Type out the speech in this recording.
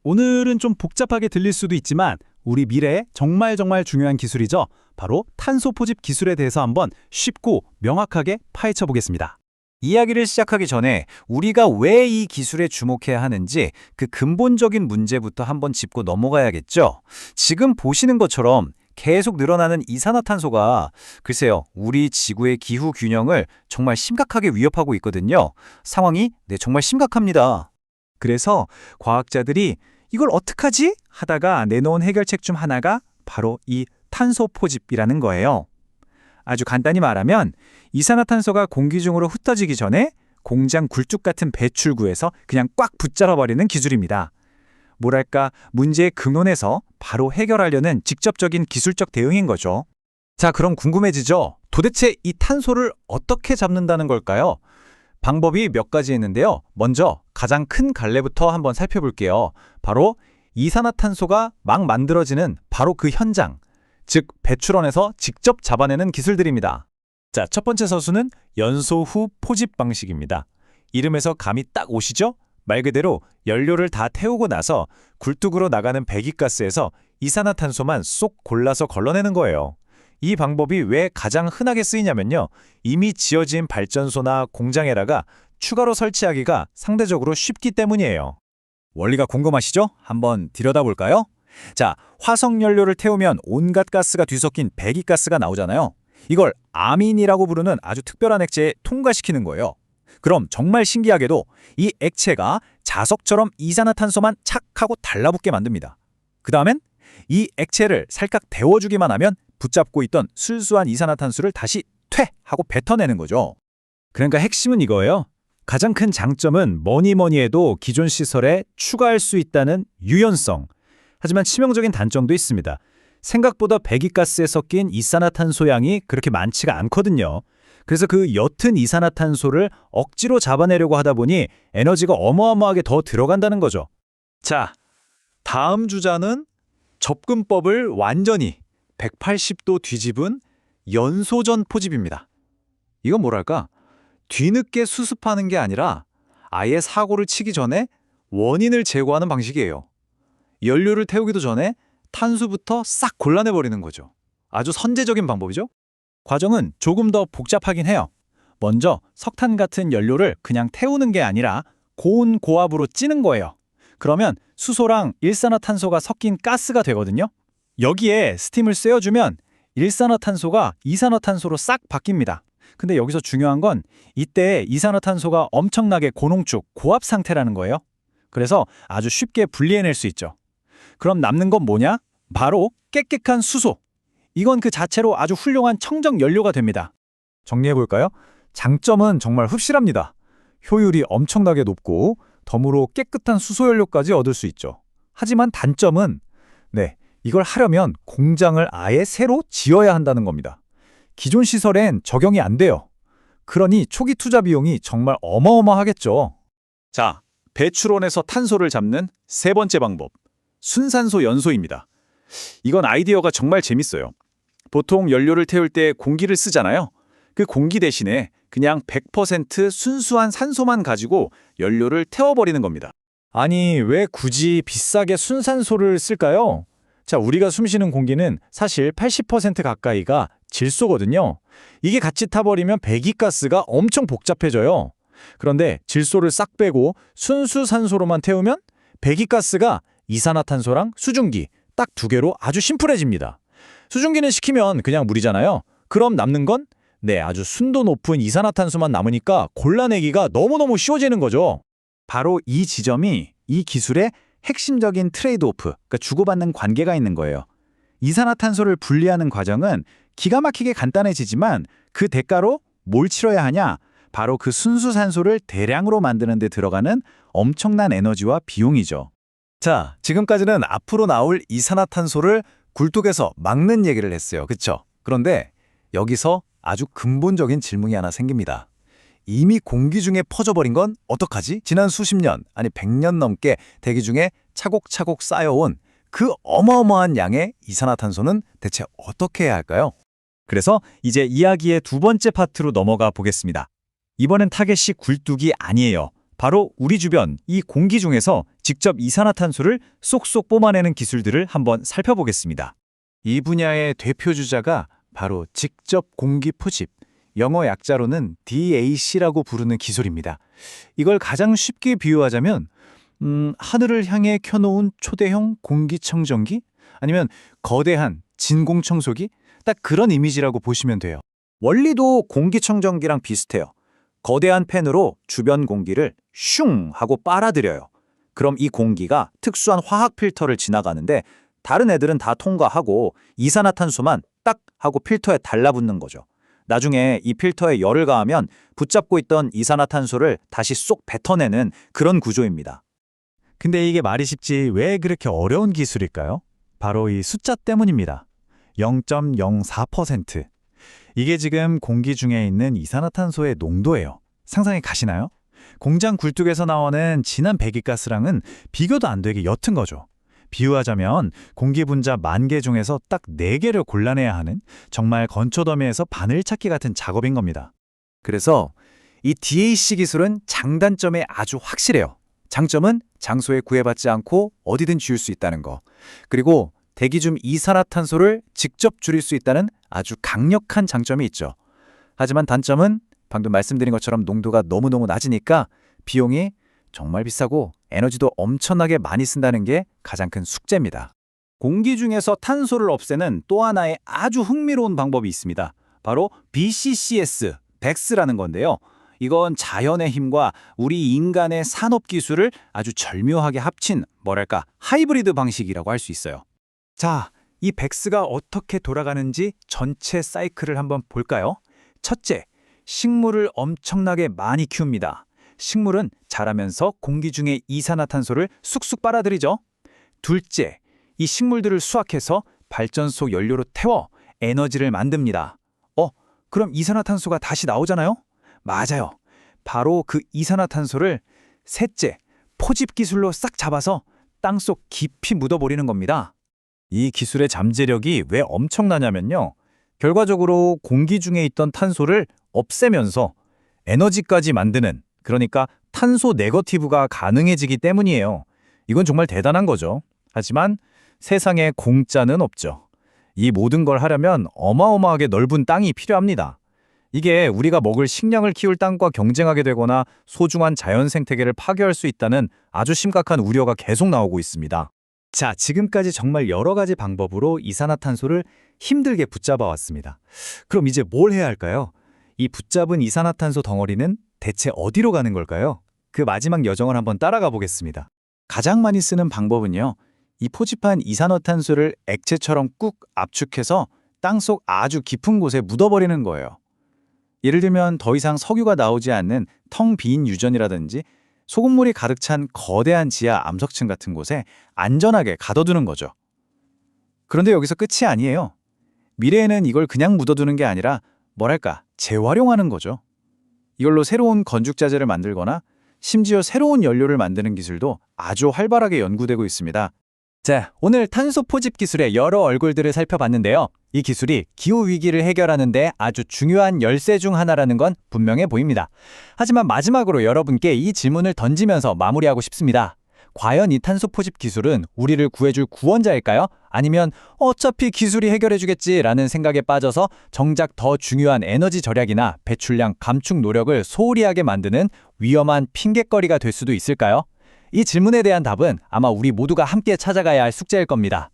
오늘은 좀 복잡하게 들릴 수도 있지만 우리 미래에 정말 중요한 기술이죠. 바로 탄소 포집 기술에 대해서 한번 쉽고 명확하게 파헤쳐 보겠습니다. 이야기를 시작하기 전에 우리가 왜 이 기술에 주목해야 하는지 그 근본적인 문제부터 한번 짚고 넘어가야겠죠. 지금 보시는 것처럼 계속 늘어나는 이산화탄소가 글쎄요, 우리 지구의 기후 균형을 정말 심각하게 위협하고 있거든요. 상황이 정말 심각합니다. 그래서 과학자들이 이걸 어떡하지? 하다가 내놓은 해결책 중 하나가 바로 이 탄소 포집이라는 거예요. 아주 간단히 말하면 이산화탄소가 공기 중으로 흩어지기 전에 공장 굴뚝 같은 배출구에서 그냥 꽉 붙잡아버리는 기술입니다. 뭐랄까, 문제의 근원에서 바로 해결하려는 직접적인 기술적 대응인 거죠. 자, 그럼 궁금해지죠? 도대체 이 탄소를 어떻게 잡는다는 걸까요? 방법이 몇 가지 있는데요. 먼저 가장 큰 갈래부터 한번 살펴볼게요. 바로 이산화탄소가 막 만들어지는 바로 그 현장, 즉 배출원에서 직접 잡아내는 기술들입니다. 자, 첫 번째 서술은 연소 후 포집 방식입니다. 이름에서 감이 딱 오시죠? 말 그대로 연료를 다 태우고 나서 굴뚝으로 나가는 배기가스에서 이산화탄소만 쏙 골라서 걸러내는 거예요. 이 방법이 왜 가장 흔하게 쓰이냐면요. 이미 지어진 발전소나 공장에다가 추가로 설치하기가 상대적으로 쉽기 때문이에요. 원리가 궁금하시죠? 한번 들여다볼까요? 자, 화석연료를 태우면 온갖 가스가 뒤섞인 배기가스가 나오잖아요. 이걸 아민이라고 부르는 아주 특별한 액체에 통과시키는 거예요. 그럼 정말 신기하게도 이 액체가 자석처럼 이산화탄소만 착 하고 달라붙게 만듭니다. 그 다음엔 이 액체를 살짝 데워주기만 하면 붙잡고 있던 순수한 이산화탄소를 다시 퇴! 하고 뱉어내는 거죠. 그러니까 핵심은 이거예요. 가장 큰 장점은 뭐니 해도 기존 시설에 추가할 수 있다는 유연성. 하지만 치명적인 단점도 있습니다. 생각보다 배기가스에 섞인 이산화탄소 양이 그렇게 많지가 않거든요. 그래서 그 옅은 이산화탄소를 억지로 잡아내려고 하다 보니 에너지가 어마어마하게 더 들어간다는 거죠. 자, 다음 주자는 접근법을 완전히 180도 뒤집은 연소전 포집입니다. 이건 뭐랄까, 뒤늦게 수습하는 게 아니라 아예 사고를 치기 전에 원인을 제거하는 방식이에요. 연료를 태우기도 전에 탄소부터 싹 골라내버리는 거죠. 아주 선제적인 방법이죠. 과정은 조금 더 복잡하긴 해요. 먼저 석탄 같은 연료를 그냥 태우는 게 아니라 고온 고압으로 찌는 거예요. 그러면 수소랑 일산화탄소가 섞인 가스가 되거든요. 여기에 스팀을 쐬어주면 일산화탄소가 이산화탄소로 싹 바뀝니다. 근데 여기서 중요한 건 이때 이산화탄소가 엄청나게 고농축, 고압 상태라는 거예요. 그래서 아주 쉽게 분리해낼 수 있죠. 그럼 남는 건 뭐냐? 바로 깨끗한 수소. 이건 그 자체로 아주 훌륭한 청정 연료가 됩니다. 정리해볼까요? 장점은 정말 흡실합니다. 효율이 엄청나게 높고 덤으로 깨끗한 수소연료까지 얻을 수 있죠. 하지만 단점은 이걸 하려면 공장을 아예 새로 지어야 한다는 겁니다. 기존 시설엔 적용이 안 돼요. 그러니 초기 투자 비용이 정말 어마어마하겠죠. 자, 배출원에서 탄소를 잡는 세 번째 방법, 순산소 연소입니다. 이건 아이디어가 정말 재밌어요. 보통 연료를 태울 때 공기를 쓰잖아요. 그 공기 대신에 그냥 100% 순수한 산소만 가지고 연료를 태워버리는 겁니다. 아니, 왜 굳이 비싸게 순산소를 쓸까요? 자, 우리가 숨쉬는 공기는 사실 80% 가까이가 질소거든요. 이게 같이 타버리면 배기가스가 엄청 복잡해져요. 그런데 질소를 싹 빼고 순수 산소로만 태우면 배기가스가 이산화탄소랑 수증기 딱 두 개로 아주 심플해집니다. 수증기는 식히면 그냥 물이잖아요. 그럼 남는 건 아주 순도 높은 이산화탄소만 남으니까 골라내기가 너무너무 쉬워지는 거죠. 바로 이 지점이 이 기술의 핵심적인 트레이드오프, 그러니까 주고받는 관계가 있는 거예요. 이산화탄소를 분리하는 과정은 기가 막히게 간단해지지만 그 대가로 뭘 치러야 하냐? 바로 그 순수 산소를 대량으로 만드는 데 들어가는 엄청난 에너지와 비용이죠. 자, 지금까지는 앞으로 나올 이산화탄소를 굴뚝에서 막는 얘기를 했어요. 그쵸? 그런데 여기서 아주 근본적인 질문이 하나 생깁니다. 이미 공기 중에 퍼져버린 건 어떡하지? 지난 수십 년, 아니 100년 넘게 대기 중에 차곡차곡 쌓여온 그 어마어마한 양의 이산화탄소는 대체 어떻게 해야 할까요? 그래서 이제 이야기의 두 번째 파트로 넘어가 보겠습니다. 이번엔 타겟이 굴뚝이 아니에요. 바로 우리 주변 이 공기 중에서 직접 이산화탄소를 쏙쏙 뽑아내는 기술들을 한번 살펴보겠습니다. 이 분야의 대표 주자가 바로 직접 공기 포집, 영어 약자로는 DAC라고 부르는 기술입니다. 이걸 가장 쉽게 비유하자면 하늘을 향해 켜놓은 초대형 공기청정기? 아니면 거대한 진공청소기? 딱 그런 이미지라고 보시면 돼요. 원리도 공기청정기랑 비슷해요. 거대한 팬으로 주변 공기를 슝 하고 빨아들여요. 그럼 이 공기가 특수한 화학 필터를 지나가는데 다른 애들은 다 통과하고 이산화탄소만 딱 하고 필터에 달라붙는 거죠. 나중에 이 필터에 열을 가하면 붙잡고 있던 이산화탄소를 다시 쏙 뱉어내는 그런 구조입니다. 근데 이게 말이 쉽지 왜 그렇게 어려운 기술일까요? 바로 이 숫자 때문입니다. 0.04%. 이게 지금 공기 중에 있는 이산화탄소의 농도예요. 상상이 가시나요? 공장 굴뚝에서 나오는 진한 배기가스랑은 비교도 안 되게 옅은 거죠. 비유하자면 공기 분자 10,000개 중에서 딱 4개를 골라내야 하는 정말 건초더미에서 바늘 찾기 같은 작업인 겁니다. 그래서 이 DAC 기술은 장단점에 아주 확실해요. 장점은 장소에 구애받지 않고 어디든 지울 수 있다는 거. 그리고 대기 중 이산화탄소를 직접 줄일 수 있다는 아주 강력한 장점이 있죠. 하지만 단점은 방금 말씀드린 것처럼 농도가 너무너무 낮으니까 비용이 정말 비싸고 에너지도 엄청나게 많이 쓴다는 게 가장 큰 숙제입니다. 공기 중에서 탄소를 없애는 또 하나의 아주 흥미로운 방법이 있습니다. 바로 BCCS, BECS라는 건데요. 이건 자연의 힘과 우리 인간의 산업 기술을 아주 절묘하게 합친 뭐랄까 하이브리드 방식이라고 할 수 있어요. 자, 이 백스가 어떻게 돌아가는지 전체 사이클을 한번 볼까요? 첫째, 식물을 엄청나게 많이 키웁니다. 식물은 자라면서 공기 중에 이산화탄소를 쑥쑥 빨아들이죠. 둘째, 이 식물들을 수확해서 발전소 연료로 태워 에너지를 만듭니다. 그럼 이산화탄소가 다시 나오잖아요? 맞아요. 바로 그 이산화탄소를 셋째, 포집 기술로 싹 잡아서 땅속 깊이 묻어버리는 겁니다. 이 기술의 잠재력이 왜 엄청나냐면요. 결과적으로 공기 중에 있던 탄소를 없애면서 에너지까지 만드는, 그러니까 탄소 네거티브가 가능해지기 때문이에요. 이건 정말 대단한 거죠. 하지만 세상에 공짜는 없죠. 이 모든 걸 하려면 어마어마하게 넓은 땅이 필요합니다. 이게 우리가 먹을 식량을 키울 땅과 경쟁하게 되거나 소중한 자연 생태계를 파괴할 수 있다는 아주 심각한 우려가 계속 나오고 있습니다. 자, 지금까지 정말 여러 가지 방법으로 이산화탄소를 힘들게 붙잡아 왔습니다. 그럼 이제 뭘 해야 할까요? 이 붙잡은 이산화탄소 덩어리는 대체 어디로 가는 걸까요? 그 마지막 여정을 한번 따라가 보겠습니다. 가장 많이 쓰는 방법은요. 이 포집한 이산화탄소를 액체처럼 꾹 압축해서 땅속 아주 깊은 곳에 묻어버리는 거예요. 예를 들면 더 이상 석유가 나오지 않는 텅 빈 유전이라든지 소금물이 가득 찬 거대한 지하 암석층 같은 곳에 안전하게 가둬두는 거죠. 그런데 여기서 끝이 아니에요. 미래에는 이걸 그냥 묻어두는 게 아니라 뭐랄까 재활용하는 거죠. 이걸로 새로운 건축자재를 만들거나 심지어 새로운 연료를 만드는 기술도 아주 활발하게 연구되고 있습니다. 자, 오늘 탄소 포집 기술의 여러 얼굴들을 살펴봤는데요. 이 기술이 기후위기를 해결하는 데 아주 중요한 열쇠 중 하나라는 건 분명해 보입니다. 하지만 마지막으로 여러분께 이 질문을 던지면서 마무리하고 싶습니다. 과연 이 탄소 포집 기술은 우리를 구해줄 구원자일까요? 아니면 어차피 기술이 해결해주겠지라는 생각에 빠져서 정작 더 중요한 에너지 절약이나 배출량 감축 노력을 소홀히 하게 만드는 위험한 핑곗거리가 될 수도 있을까요? 이 질문에 대한 답은 아마 우리 모두가 함께 찾아가야 할 숙제일 겁니다.